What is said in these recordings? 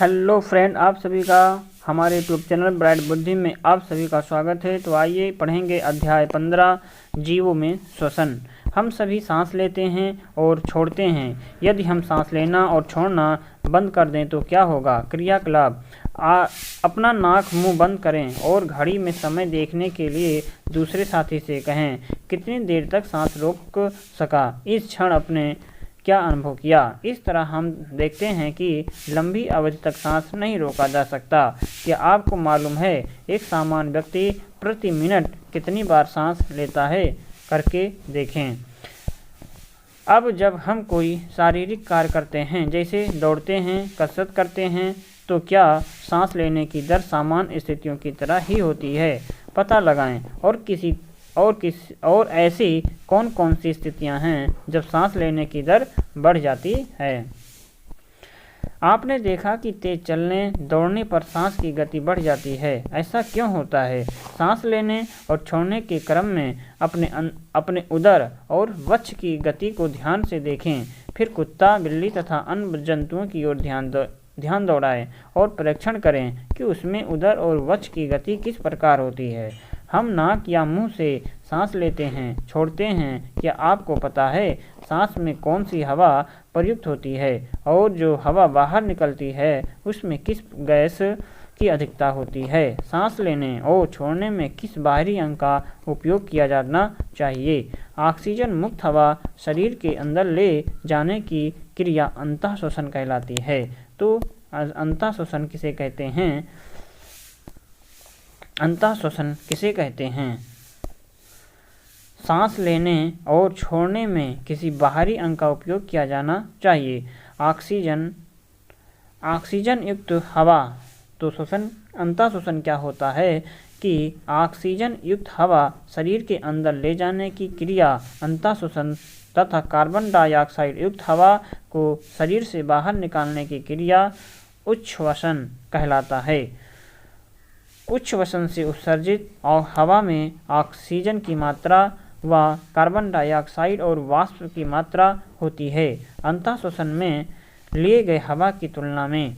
Hello friend, आप सभी का हमारे यूट्यूब चैनल ब्राइट बुद्धि में आप सभी का स्वागत है। तो आइए पढ़ेंगे अध्याय 15 जीवों में श्वसन। हम सभी सांस लेते हैं और छोड़ते हैं। यदि हम सांस लेना और छोड़ना बंद कर दें तो क्या होगा? क्रियाकलाप। अपना नाक मुंह बंद करें और घड़ी में समय देखने के लिए दूसरे साथी से कहें कितनी देर तक सांस रोक सका, इस क्षण अपने क्या अनुभव किया। इस तरह हम देखते हैं कि लंबी अवधि तक सांस नहीं रोका जा सकता। क्या आपको मालूम है एक सामान्य व्यक्ति प्रति मिनट कितनी बार सांस लेता है? करके देखें। अब जब हम कोई शारीरिक कार्य करते हैं, जैसे दौड़ते हैं, कसरत करते हैं, तो क्या सांस लेने की दर सामान्य स्थितियों की तरह ही होती है? पता लगाएं। और ऐसी कौन कौन सी स्थितियां हैं जब सांस लेने की दर बढ़ जाती है? आपने देखा कि तेज चलने दौड़ने पर सांस की गति बढ़ जाती है। ऐसा क्यों होता है? सांस लेने और छोड़ने के क्रम में अपने उदर और वक्ष की गति को ध्यान से देखें। फिर कुत्ता, बिल्ली तथा अन्य जंतुओं की ओर ध्यान दौड़ाएं और परीक्षण करें कि उसमें उदर और वक्ष की गति किस प्रकार होती है। हम नाक या मुंह से सांस लेते हैं, छोड़ते हैं। क्या आपको पता है सांस में कौन सी हवा प्रयुक्त होती है और जो हवा बाहर निकलती है उसमें किस गैस की अधिकता होती है? सांस लेने और छोड़ने में किस बाहरी अंग का उपयोग किया जाना चाहिए? ऑक्सीजन मुक्त हवा शरीर के अंदर ले जाने की क्रिया अंतः श्वसन कहलाती है। तो अंतः श्वसन किसे कहते हैं? अंतः श्वसन किसे कहते हैं? सांस लेने और छोड़ने में किसी बाहरी अंग का उपयोग किया जाना चाहिए। ऑक्सीजन युक्त हवा। तो अंतः श्वसन क्या होता है कि ऑक्सीजन युक्त हवा शरीर के अंदर ले जाने की क्रिया अंतः श्वसन तथा कार्बन डाइऑक्साइड युक्त हवा को शरीर से बाहर निकालने की क्रिया उच्छ्वसन कहलाता है। उच्छ्वसन से उत्सर्जित और हवा में ऑक्सीजन की मात्रा व कार्बन डाइऑक्साइड और वाष्प की मात्रा होती है। अंतः श्वसन में लिए गए हवा की तुलना में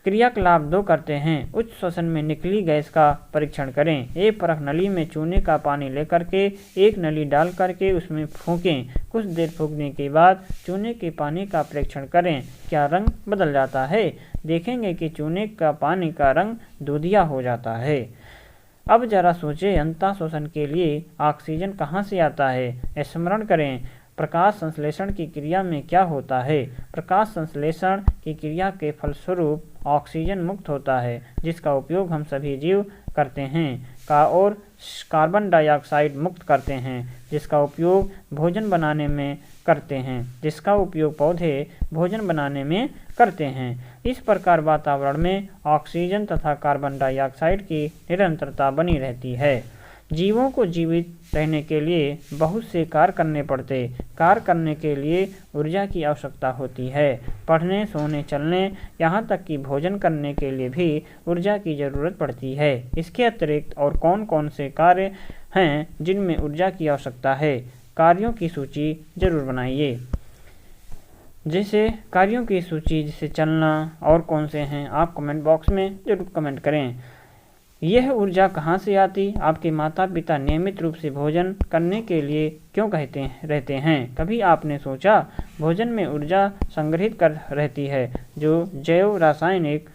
क्रियाकलाप 2 करते हैं। उच्च श्वसन में निकली गैस का परीक्षण करें। एक परख नली में चूने का पानी लेकर के एक नली डाल करके उसमें फूकें। कुछ देर फूकने के बाद चूने के पानी का परीक्षण करें। क्या रंग बदल जाता है? देखेंगे कि चूने का पानी का रंग दूधिया हो जाता है। अब जरा सोचें, अंतः श्वसन के लिए ऑक्सीजन कहाँ से आता है? स्मरण करें, प्रकाश संश्लेषण की क्रिया में क्या होता है? प्रकाश संश्लेषण की क्रिया के फलस्वरूप ऑक्सीजन मुक्त होता है, जिसका उपयोग हम सभी जीव करते हैं और कार्बन डाइऑक्साइड मुक्त करते हैं, जिसका उपयोग भोजन बनाने में करते हैं, जिसका उपयोग पौधे भोजन बनाने में करते हैं। इस प्रकार वातावरण में ऑक्सीजन तथा कार्बन डाइऑक्साइड की निरंतरता बनी रहती है। जीवों को जीवित रहने के लिए बहुत से कार्य करने पड़ते। कार्य करने के लिए ऊर्जा की आवश्यकता होती है। पढ़ने, सोने, चलने, यहाँ तक कि भोजन करने के लिए भी ऊर्जा की जरूरत पड़ती है। इसके अतिरिक्त और कौन कौन से कार्य हैं जिनमें ऊर्जा की आवश्यकता है? कार्यों की सूची जरूर बनाइए। जैसे कार्यों की सूची, जैसे चलना, और कौन से हैं आप कमेंट बॉक्स में जरूर कमेंट करें। यह ऊर्जा कहाँ से आती? आपके माता पिता नियमित रूप से भोजन करने के लिए क्यों कहते रहते हैं? कभी आपने सोचा भोजन में ऊर्जा संग्रहित कर रहती है, जो जैव रासायनिक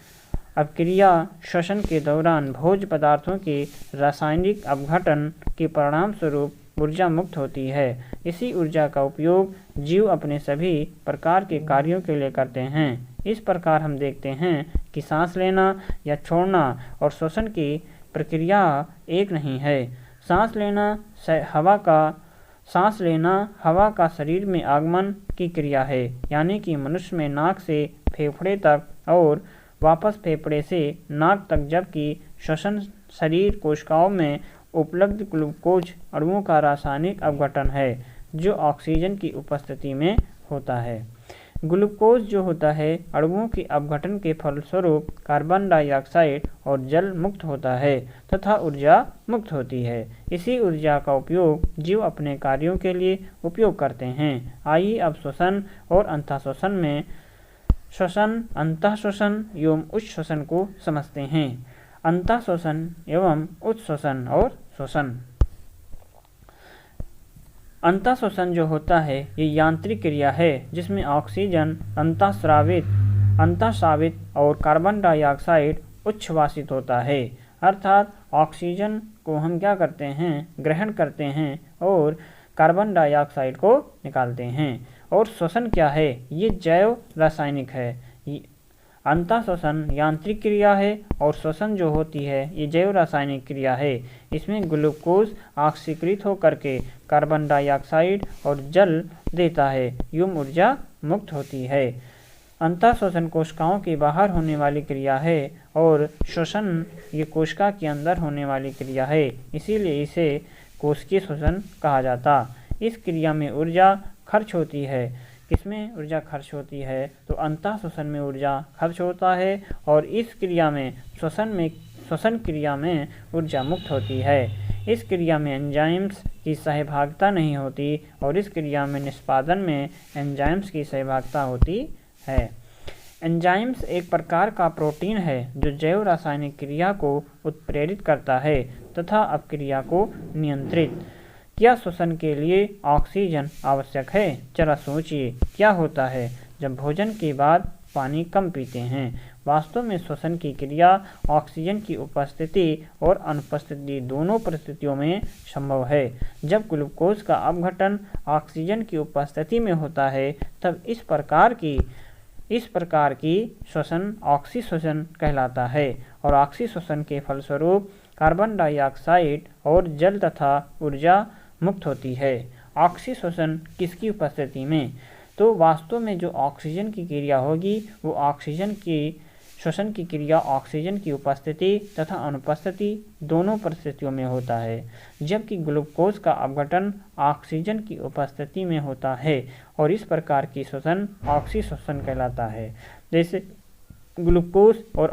अपक्रिया श्वसन के दौरान भोज्य पदार्थों के रासायनिक अपघटन के परिणाम स्वरूप ऊर्जा मुक्त होती है। इसी ऊर्जा का उपयोग जीव अपने सभी प्रकार के कार्यों के लिए करते हैं। इस प्रकार हम देखते हैं कि सांस लेना या छोड़ना और श्वसन की प्रक्रिया एक नहीं है। सांस लेना हवा का शरीर में आगमन की क्रिया है, यानी कि मनुष्य में नाक से फेफड़े तक और वापस फेफड़े से नाक तक, जबकि श्वसन शरीर कोशिकाओं में उपलब्ध ग्लूकोज अणुओं का रासायनिक अपघटन है, जो ऑक्सीजन की उपस्थिति में होता है। ग्लूकोज जो होता है अणुओं के अपघटन के फलस्वरूप कार्बन डाइऑक्साइड और जल मुक्त होता है तथा ऊर्जा मुक्त होती है। इसी ऊर्जा का उपयोग जीव अपने कार्यों के लिए उपयोग करते हैं। आइए अब श्वसन और अंतःश्वसन में श्वसन, अंतःश्वसन एवं उच्च श्वसन को समझते हैं। अंतःश्वसन एवं उच्च श्वसन और श्वसन। अंतःश्वसन जो होता है ये यांत्रिक क्रिया है जिसमें ऑक्सीजन अंतःस्रावित और कार्बन डाइऑक्साइड उच्छ्वासित होता है। अर्थात ऑक्सीजन को हम क्या करते हैं, ग्रहण करते हैं और कार्बन डाइऑक्साइड को निकालते हैं। और श्वसन क्या है, ये जैव रासायनिक है। अंतःश्वसन यांत्रिक क्रिया है और श्वसन जो होती है ये जैव रासायनिक क्रिया है। इसमें ग्लूकोज ऑक्सीकृत होकर के कार्बन डाइऑक्साइड और जल देता है एवं ऊर्जा मुक्त होती है। अंतःश्वसन कोशिकाओं के बाहर होने वाली क्रिया है और श्वसन ये कोशिका के अंदर होने वाली क्रिया है, इसीलिए इसे कोशिकीय श्वसन कहा जाता। इस क्रिया में ऊर्जा खर्च होती है। किसमें ऊर्जा खर्च होती है, तो अंतःश्वसन में ऊर्जा खर्च होता है और इस क्रिया में श्वसन क्रिया में ऊर्जा मुक्त होती है। इस क्रिया में एंजाइम्स की सहभागिता नहीं होती और इस क्रिया में निष्पादन में एंजाइम्स की सहभागिता होती है। एंजाइम्स एक प्रकार का प्रोटीन है जो जैव रासायनिक क्रिया को उत्प्रेरित करता है तथा अपक्रिया को नियंत्रित। क्या श्वसन के लिए ऑक्सीजन आवश्यक है? जरा सोचिए क्या होता है जब भोजन के बाद पानी कम पीते हैं। वास्तव में श्वसन की क्रिया ऑक्सीजन की उपस्थिति और अनुपस्थिति दोनों परिस्थितियों में संभव है। जब ग्लूकोज का अपघटन ऑक्सीजन की उपस्थिति में होता है तब इस प्रकार की श्वसन ऑक्सीश्वसन कहलाता है और ऑक्सीश्वसन के फलस्वरूप कार्बन डाइऑक्साइड और जल तथा ऊर्जा मुक्त होती है। ऑक्सीश्वसन किसकी उपस्थिति में? तो वास्तव में जो ऑक्सीजन की क्रिया होगी वो ऑक्सीजन की श्वसन की क्रिया ऑक्सीजन की उपस्थिति तथा अनुपस्थिति दोनों परिस्थितियों में होता है, जबकि ग्लूकोज का अपघटन ऑक्सीजन की उपस्थिति में होता है और इस प्रकार की श्वसन ऑक्सीश्वसन कहलाता है। जैसे ग्लूकोज और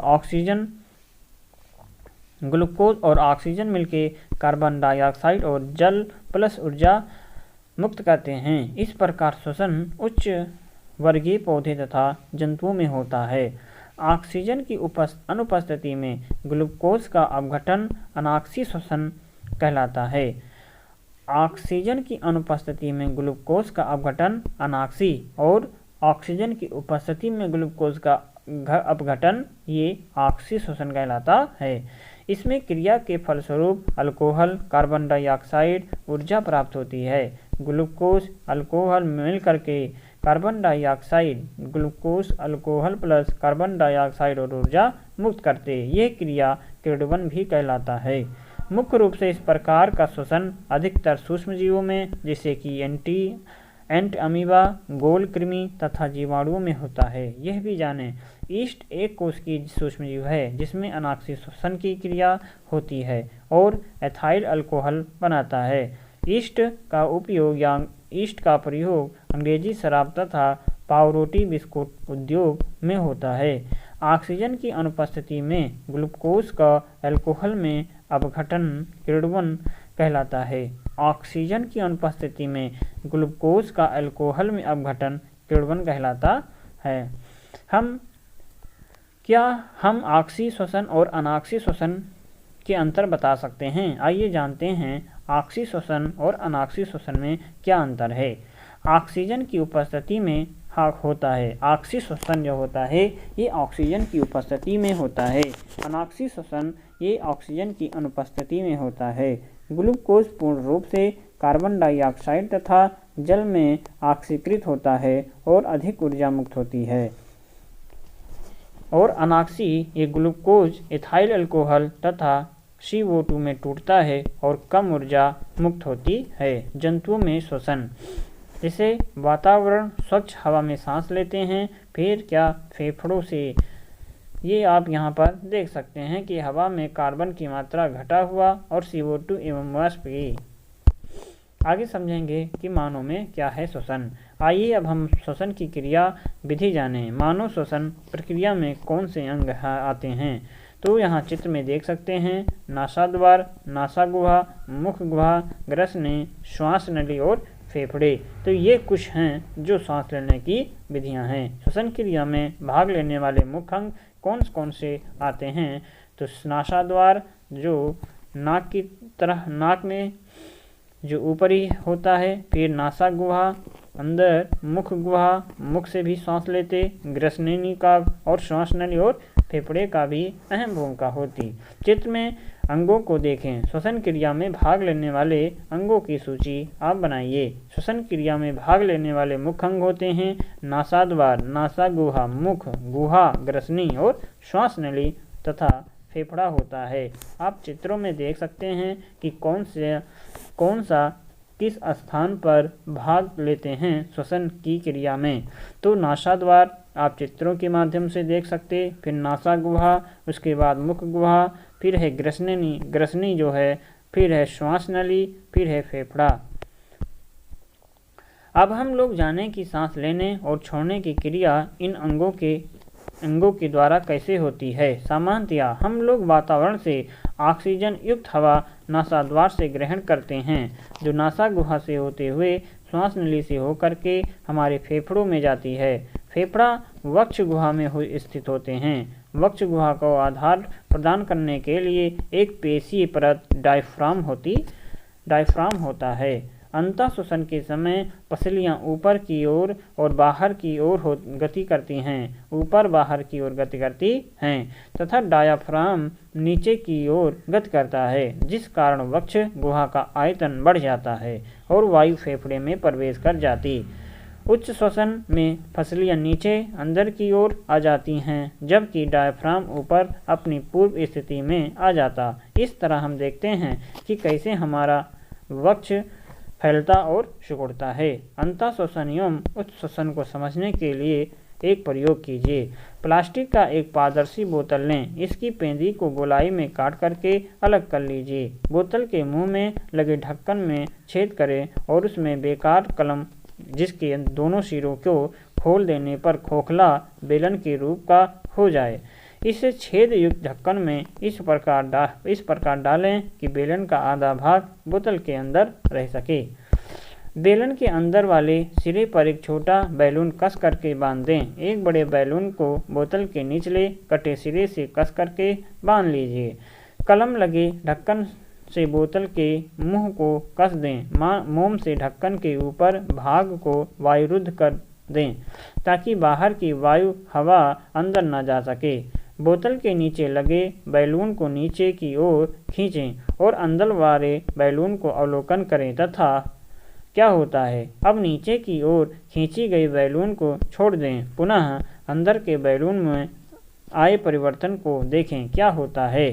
ऑक्सीजन मिलके कार्बन डाइऑक्साइड और जल प्लस ऊर्जा मुक्त करते हैं। इस प्रकार श्वसन उच्च वर्गीय पौधे तथा जंतुओं में होता है। ऑक्सीजन की अनुपस्थिति में ग्लूकोज का अपघटन अनाक्सी श्वसन कहलाता है। ऑक्सीजन की अनुपस्थिति में ग्लूकोज का अपघटन अनाक्सी और ऑक्सीजन की उपस्थिति में ग्लूकोज का अपघटन ये ऑक्सी श्वसन कहलाता है। इसमें क्रिया के फलस्वरूप अल्कोहल, कार्बन डाइऑक्साइड ऊर्जा प्राप्त होती है। ग्लूकोज अल्कोहल मिल करके carbon dioxide, glucose alcohol plus carbon dioxide और ऊर्जा मुक्त करते, ये क्रिया किण्वन भी कहलाता है। मुख्य रूप से इस प्रकार का श्वसन अधिकतर सूक्ष्मजीवों में जैसे कि एंट अमीबा, गोल कृमि तथा जीवाणुओं में होता है। यह भी जानें, ईस्ट एक कोश की सूक्ष्मजीव है जिसमें अनाक्सी श्वसन की क्रिया होती है और एथाइल अल्कोहल बनाता है। ईस्ट का प्रयोग अंग्रेजी शराब तथा पावरोटी बिस्कुट उद्योग में होता है। ऑक्सीजन की अनुपस्थिति में ग्लूकोज का अल्कोहल में अपघटन किण्वन कहलाता है। ऑक्सीजन की अनुपस्थिति में ग्लूकोज का अल्कोहल में अपघटन किण्वन कहलाता है। हम ऑक्सी श्वसन और अनाक्सी श्वसन के अंतर बता सकते हैं। आइए जानते हैं ऑक्सी श्वसन और अनाक्सी श्वसन में क्या अंतर है। ऑक्सीजन की उपस्थिति में होता है। ऑक्सी श्वसन जो होता है ये ऑक्सीजन की उपस्थिति में होता है। अनाक्सी श्वसन ये ऑक्सीजन की अनुपस्थिति में होता है। ग्लूकोज पूर्ण रूप से कार्बन डाइऑक्साइड तथा जल में ऑक्सीकृत होता है और अधिक ऊर्जा मुक्त होती है। और अनाक्सी ये ग्लूकोज एथाइल अल्कोहल तथा CO2 में टूटता है और कम ऊर्जा मुक्त होती है। जंतुओं में श्वसन, जैसे वातावरण स्वच्छ हवा में सांस लेते हैं, फिर क्या फेफड़ों से। ये आप यहाँ पर देख सकते हैं कि हवा में कार्बन की मात्रा घटा हुआ और CO2 एवं वाष्प की। आगे समझेंगे कि मानव में क्या है श्वसन। आइए अब हम श्वसन की क्रिया विधि जानें। मानव श्वसन प्रक्रिया में कौन से अंग आते हैं, तो यहाँ चित्र में देख सकते हैं नासाद्वार, नासा गुहा, मुख गुहा, ग्रसनी, श्वास नली और फेफड़े। तो ये कुछ हैं जो सांस लेने की विधियां हैं। श्वसन क्रिया में भाग लेने वाले मुख्य अंग कौन कौन से आते हैं? तो नासाद्वार जो नाक की तरह, नाक में जो ऊपरी होता है, फिर नासा गुहा, अंदर मुख गुहा, मुख से भी सांस लेते, ग्रसनेनी का और श्वास नली और फेफड़े का भी अहम भूमिका होती। चित्र में अंगों को देखें। श्वसन क्रिया में भाग लेने वाले अंगों की सूची आप बनाइए। श्वसन क्रिया में भाग लेने वाले मुख्य अंग होते हैं नासाद्वार, नासा गुहा, मुख गुहा, ग्रसनी और श्वास नली तथा फेफड़ा होता है। आप चित्रों में देख सकते हैं कि कौन सा किस स्थान पर भाग लेते हैं श्वसन की क्रिया में। तो नासाद्वार आप चित्रों के माध्यम से देख सकते, फिर नासा गुहा, उसके बाद मुख गुहा, फिर है ग्रसनी जो है, फिर है श्वास नली, फिर है फेफड़ा। अब हम लोग जानें कि सांस लेने और छोड़ने की क्रिया इन अंगों के द्वारा कैसे होती है। सामान्यतया हम लोग वातावरण से ऑक्सीजन युक्त हवा नासाद्वार से ग्रहण करते हैं, जो नासा गुहा से होते हुए श्वास नली से होकर के हमारे फेफड़ों में जाती है। फेफड़ा वक्ष गुहा में स्थित होते हैं। वक्ष गुहा को आधार प्रदान करने के लिए एक पेशीय परत डायफ्राम होता है। अंतः श्वसन के समय पसलियां ऊपर की ओर और बाहर की ओर गति करती हैं, ऊपर बाहर की ओर गति करती हैं तथा डायाफ्राम नीचे की ओर गति करता है, जिस कारण वक्ष गुहा का आयतन बढ़ जाता है और वायु फेफड़े में प्रवेश कर जाती। उच्च श्वसन में पसलियां नीचे अंदर की ओर आ जाती हैं, जबकि डायाफ्राम ऊपर अपनी पूर्व स्थिति में आ जाता। इस तरह हम देखते हैं कि कैसे हमारा वक्ष फैलता और सिकुड़ता है। अंतः श्वसन एवं उच्च श्वसन को समझने के लिए एक प्रयोग कीजिए। प्लास्टिक का एक पारदर्शी बोतल लें, इसकी पेंदी को गोलाई में काट करके अलग कर लीजिए। बोतल के मुंह में लगे ढक्कन में छेद करें और उसमें बेकार कलम, जिसके दोनों सिरों को खोल देने पर खोखला बेलन के रूप का हो जाए। इसे छेद युक्त ढक्कन में इस प्रकार डालें कि बेलन का आधा भाग बोतल के अंदर रह सके। बेलन के अंदर वाले सिरे पर एक छोटा बैलून कस करके बांध दें। एक बड़े बैलून को बोतल के निचले कटे सिरे से कस करके बांध लीजिए। कलम लगे ढक्कन से बोतल के मुंह को कस दें। मोम से ढक्कन के ऊपर भाग को वायुरुद्ध कर दें, ताकि बाहर की वायु हवा अंदर न जा सके। बोतल के नीचे लगे बैलून को नीचे की ओर खींचें और अंदर वाले बैलून को अवलोकन करें तथा क्या होता है। अब नीचे की ओर खींची गई बैलून को छोड़ दें। पुनः अंदर के बैलून में आए परिवर्तन को देखें क्या होता है।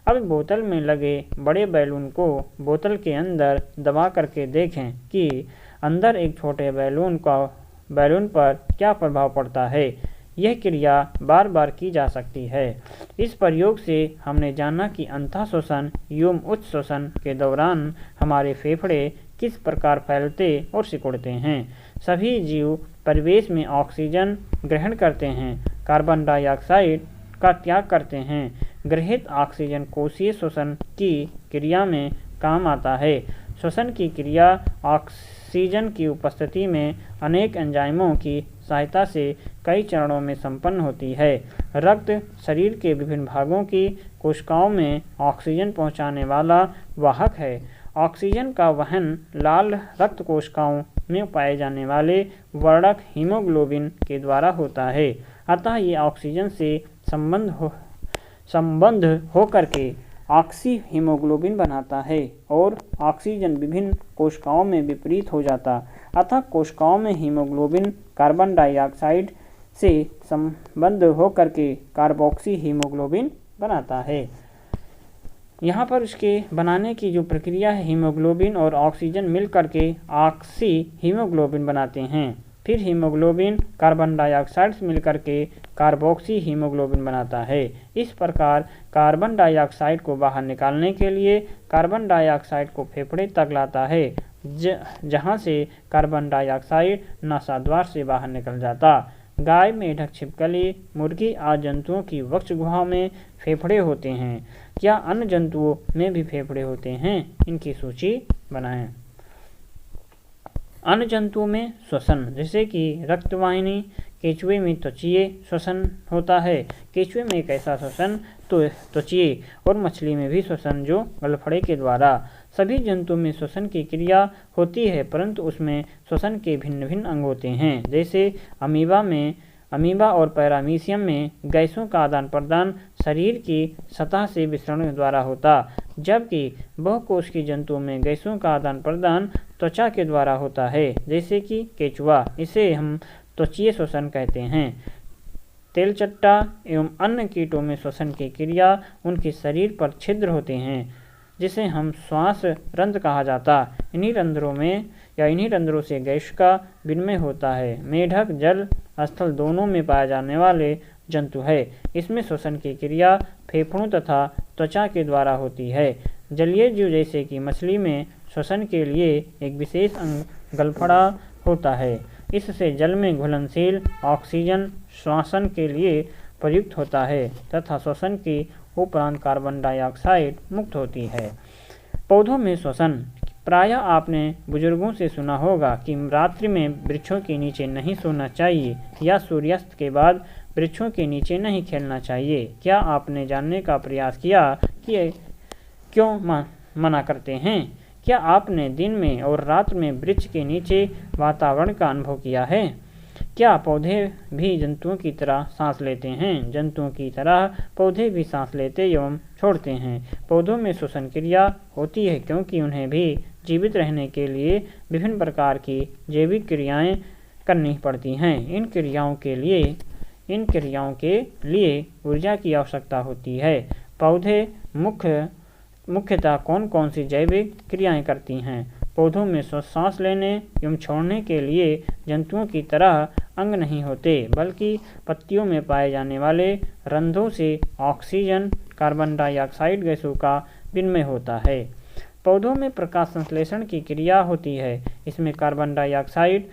अब बोतल में लगे बड़े बैलून को बोतल के अंदर दबा करके देखें कि अंदर एक छोटे बैलून पर क्या प्रभाव पड़ता है। यह क्रिया बार बार की जा सकती है। इस प्रयोग से हमने जाना कि अंतः श्वसन एवं उच्च श्वसन के दौरान हमारे फेफड़े किस प्रकार फैलते और सिकुड़ते हैं। सभी जीव परिवेश में ऑक्सीजन ग्रहण करते हैं, कार्बन डाइऑक्साइड का त्याग करते हैं। ग्रहित ऑक्सीजन कोशीय श्वसन की क्रिया में काम आता है। श्वसन की क्रिया ऑक्सीजन की उपस्थिति में अनेक एंजाइमों की सहायता से कई चरणों में संपन्न होती है। रक्त शरीर के विभिन्न भागों की कोशिकाओं में ऑक्सीजन पहुंचाने वाला वाहक है। ऑक्सीजन का वहन लाल रक्त कोशिकाओं में पाए जाने वाले वर्णक हीमोग्लोबिन के द्वारा होता है। अतः ये ऑक्सीजन से संबंध होकर के ऑक्सी हीमोग्लोबिन बनाता है और ऑक्सीजन विभिन्न कोशिकाओं में विपरीत हो जाता। अतः कोशिकाओं में हीमोग्लोबिन कार्बन डाइऑक्साइड से संबंध होकर के कार्बोक्सी हीमोग्लोबिन बनाता है। यहाँ पर इसके बनाने की जो प्रक्रिया है, हीमोग्लोबिन और ऑक्सीजन मिलकर के ऑक्सी हीमोग्लोबिन बनाते हैं। फिर हीमोग्लोबिन कार्बन डाइऑक्साइड से मिलकर के कार्बोक्सी हीमोग्लोबिन बनाता है। इस प्रकार कार्बन डाइऑक्साइड को बाहर निकालने के लिए कार्बन डाइऑक्साइड को फेफड़े तक लाता है, जहाँ से कार्बन डाइऑक्साइड नासाद्वार से बाहर निकल जाता। गाय, मेढक, छिपकली, मुर्गी आदि जंतुओं की वक्ष गुहा में फेफड़े होते हैं। क्या अन्य जंतुओं में भी फेफड़े होते हैं? इनकी सूची बनाएं। अन्य जंतुओं में श्वसन, जैसे कि रक्तवाहिनी, केंचुए में त्वचीय श्वसन होता है। केंचुए में एक ऐसा श्वसन तो त्वचीय और मछली में भी श्वसन जो गलफड़े के द्वारा। सभी जंतुओं में श्वसन की क्रिया होती है, परंतु उसमें श्वसन के भिन्न भिन्न अंग होते हैं। जैसे अमीबा और पैरामीशियम में गैसों का आदान प्रदान शरीर की सतह से विसरण द्वारा होता, जबकि बहुकोशिकीय जंतुओं में गैसों का आदान प्रदान त्वचा के द्वारा होता है, जैसे कि केंचुआ। इसे हम त्वचीय श्वसन कहते हैं। तेलचट्टा एवं अन्य कीटों में श्वसन की क्रिया उनके शरीर पर छिद्र होते हैं, जिसे हम श्वास रंध्र कहा जाता। इन्हीं रंध्रों से गैस का विनिमय होता है। मेढक जल स्थल दोनों में पाए जाने वाले जंतु है। इसमें श्वसन की क्रिया फेफड़ों तथा त्वचा के द्वारा होती है। जलीय जीव जैसे कि मछली में श्वसन के लिए एक विशेष अंग गलफड़ा होता है। इससे जल में घुलनशील ऑक्सीजन श्वसन के लिए प्रयुक्त होता है तथा श्वसन की उपरांत कार्बन डाइऑक्साइड मुक्त होती है। पौधों में श्वसन। प्रायः आपने बुजुर्गों से सुना होगा कि रात्रि में वृक्षों के नीचे नहीं सोना चाहिए या सूर्यास्त के बाद वृक्षों के नीचे नहीं खेलना चाहिए। क्या आपने जानने का प्रयास किया कि क्यों मना करते हैं? क्या आपने दिन में और रात में वृक्ष के नीचे वातावरण का अनुभव किया है? क्या पौधे भी जंतुओं की तरह सांस लेते हैं? जंतुओं की तरह पौधे भी सांस लेते एवं छोड़ते हैं। पौधों में श्वसन क्रिया होती है क्योंकि उन्हें भी जीवित रहने के लिए विभिन्न प्रकार की जैविक क्रियाएं करनी पड़ती हैं। इन क्रियाओं के लिए ऊर्जा की आवश्यकता होती है। पौधे मुख्यतः कौन कौन सी जैविक क्रियाएं करती हैं? पौधों में सांस लेने एवं छोड़ने के लिए जंतुओं की तरह अंग नहीं होते, बल्कि पत्तियों में पाए जाने वाले रंध्रों से ऑक्सीजन, कार्बन डाइऑक्साइड गैसों का विनिमय होता है। पौधों में प्रकाश संश्लेषण की क्रिया होती है। इसमें कार्बन डाइऑक्साइड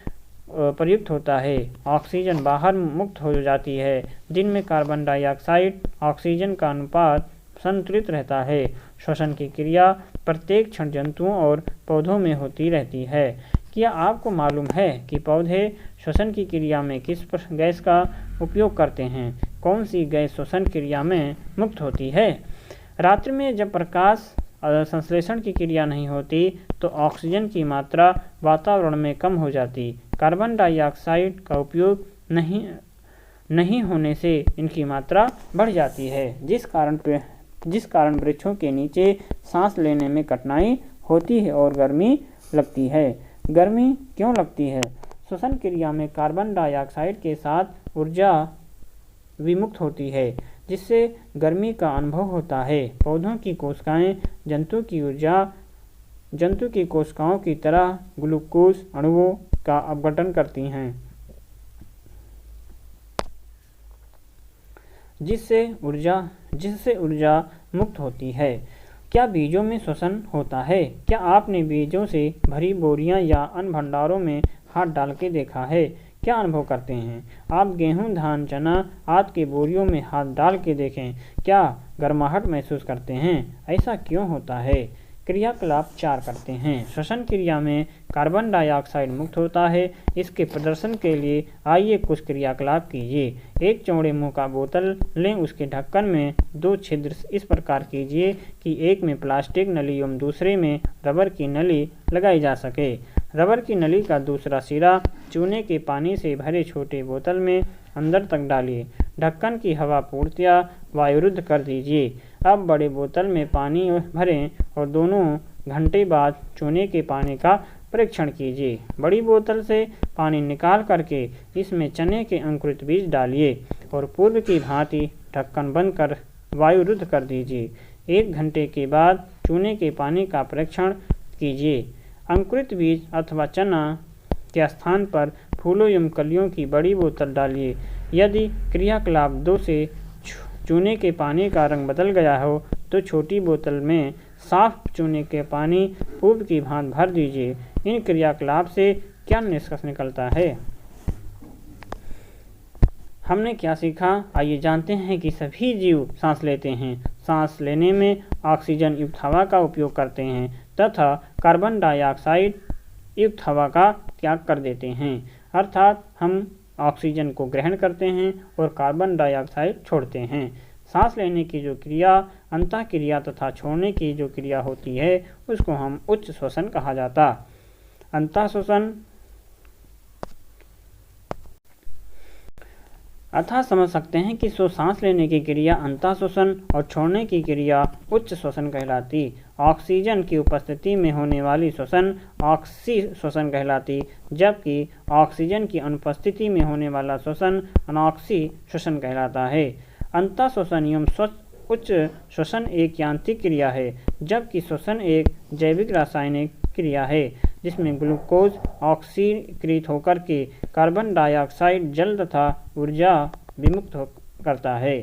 प्रयुक्त होता है, ऑक्सीजन बाहर मुक्त हो जाती है। दिन में कार्बन डाइऑक्साइड ऑक्सीजन का अनुपात संतुलित रहता है। श्वसन की क्रिया प्रत्येक क्षण जंतुओं और पौधों में होती रहती है। क्या आपको मालूम है कि पौधे श्वसन की क्रिया में किस गैस का उपयोग करते हैं? कौन सी गैस श्वसन क्रिया में मुक्त होती है? रात्रि में जब प्रकाश संश्लेषण की क्रिया नहीं होती तो ऑक्सीजन की मात्रा वातावरण में कम हो जाती। कार्बन डाइऑक्साइड का उपयोग नहीं होने से इनकी मात्रा बढ़ जाती है, जिस कारण वृक्षों के नीचे सांस लेने में कठिनाई होती है और गर्मी लगती है। गर्मी क्यों लगती है? श्वसन क्रिया में कार्बन डाइऑक्साइड के साथ ऊर्जा विमुक्त होती है, जिससे गर्मी का अनुभव होता है। पौधों की कोशिकाएं जंतु की कोशिकाओं की तरह ग्लूकोज अणुओं का अपघटन करती हैं, जिससे ऊर्जा मुक्त होती है। क्या बीजों में श्वसन होता है? क्या आपने बीजों से भरी बोरियां या अन्य भंडारों में हाथ डाल के देखा है? क्या अनुभव करते हैं? आप गेहूं, धान, चना आदि के बोरियों में हाथ डाल के देखें। क्या गर्माहट महसूस करते हैं? ऐसा क्यों होता है? क्रियाकलाप 4 करते हैं। श्वसन क्रिया में कार्बन डाइऑक्साइड मुक्त होता है। इसके प्रदर्शन के लिए आइए कुछ क्रियाकलाप कीजिए। एक चौड़े मुंह का बोतल लें, उसके ढक्कन में 2 छिद्र इस प्रकार कीजिए कि एक में प्लास्टिक नली एवं दूसरे में रबर की नली लगाई जा सके। रबर की नली का दूसरा सिरा चूने के पानी से भरे छोटे बोतल में अंदर तक डालिए। ढक्कन की हवा पूर्णतया वायुरुद्ध कर दीजिए। अब बड़े बोतल में पानी भरें और दोनों घंटे बाद चूने के पानी का परीक्षण कीजिए। बड़ी बोतल से पानी निकाल करके इसमें चने के अंकुरित बीज डालिए और पूर्व की भांति ढक्कन बंद कर वायुरुद्ध कर दीजिए। 1 घंटे के बाद चूने के पानी का परीक्षण कीजिए। अंकुरित बीज अथवा चना के स्थान पर फूलों एवं कलियों की बड़ी बोतल डालिए। यदि क्रियाकलाप 2 से चूने के पानी का रंग बदल गया हो तो छोटी बोतल में साफ चूने के पानी पूर्व की भांति भर दीजिए। इन क्रियाकलाप से क्या निष्कर्ष निकलता है? हमने क्या सीखा? आइए जानते हैं कि सभी जीव सांस लेते हैं। सांस लेने में ऑक्सीजन युक्त हवा का उपयोग करते हैं तथा कार्बन डाइऑक्साइड युक्त हवा का त्याग कर देते हैं, अर्थात हम ऑक्सीजन को ग्रहण करते हैं और कार्बन डाइऑक्साइड छोड़ते हैं। सांस लेने की जो क्रिया, अंतः क्रिया तथा छोड़ने की जो क्रिया होती है उसको हम उच्च श्वसन कहा जाता। अंतः श्वसन अतः समझ सकते हैं कि सांस लेने की क्रिया अंतः श्वसन और छोड़ने की क्रिया उच्च श्वसन कहलाती। ऑक्सीजन की उपस्थिति में होने वाली श्वसन ऑक्सी श्वसन कहलाती, जबकि ऑक्सीजन की अनुपस्थिति में होने वाला श्वसन अनॉक्सी श्वसन कहलाता है। अंतः श्वसन एवं उच्च श्वसन एक यांत्रिक क्रिया है, जबकि श्वसन एक जैविक रासायनिक क्रिया है जिसमें ग्लूकोज ऑक्सीकृत होकर के कार्बन डाइऑक्साइड जल तथा ऊर्जा विमुक्त करता है।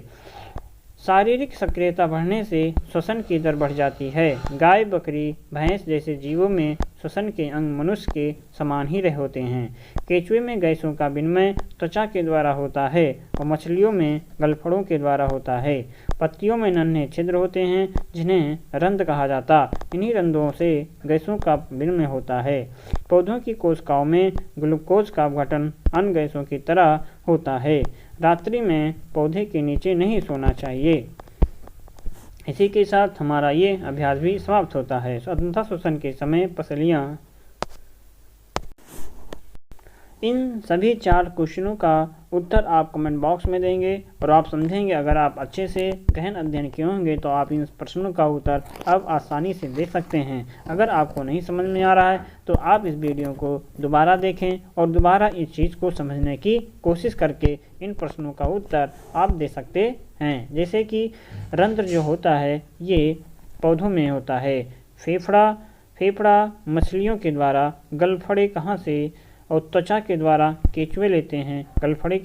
शारीरिक सक्रियता बढ़ने से श्वसन की दर बढ़ जाती है। गाय, बकरी, भैंस जैसे जीवों में श्वसन के अंग मनुष्य के समान ही रह होते हैं। केंचुए में गैसों का विनिमय त्वचा के द्वारा होता है और मछलियों में गलफड़ों के द्वारा होता है। पत्तियों में नन्हे छिद्र होते हैं जिन्हें रंध्र कहा जाता। इन्हीं रंध्रों से गैसों का विनिमय होता है। पौधों की कोशिकाओं में ग्लूकोज का अपघटन अन्य गैसों की तरह होता है। रात्रि में पौधे के नीचे नहीं सोना चाहिए। इसी के साथ हमारा ये अभ्यास भी समाप्त होता है। अंतः श्वसन के समय पसलियाँ। इन सभी 4 क्वेश्चनों का उत्तर आप कमेंट बॉक्स में देंगे और आप समझेंगे। अगर आप अच्छे से गहन अध्ययन किए होंगे तो आप इन प्रश्नों का उत्तर अब आसानी से दे सकते हैं। अगर आपको नहीं समझ में आ रहा है तो आप इस वीडियो को दोबारा देखें और दोबारा इस चीज़ को समझने की कोशिश करके इन प्रश्नों का उत्तर आप दे सकते हैं। जैसे कि रंध्र जो होता है ये पौधों में होता है। फेफड़ा मछलियों के द्वारा, गलफड़े कहाँ से और त्वचा के द्वारा केंचुए लेते हैं। फेफड़े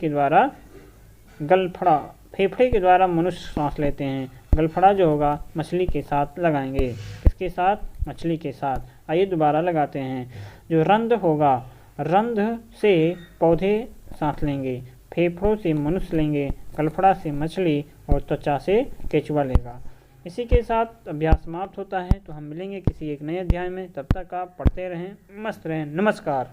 के द्वारा मनुष्य सांस लेते हैं। गलफड़ा जो होगा मछली के साथ लगाएंगे। किसके साथ? मछली के साथ। आइए दोबारा लगाते हैं। जो रंध्र होगा, रंध्र से पौधे सांस लेंगे, फेफड़ों से मनुष्य लेंगे, गलफड़ा से मछली और त्वचा से केंचुआ लेगा। इसी के साथ अभ्यास समाप्त होता है। तो हम मिलेंगे किसी एक नए अध्याय में। तब तक आप पढ़ते रहें, मस्त रहें। नमस्कार।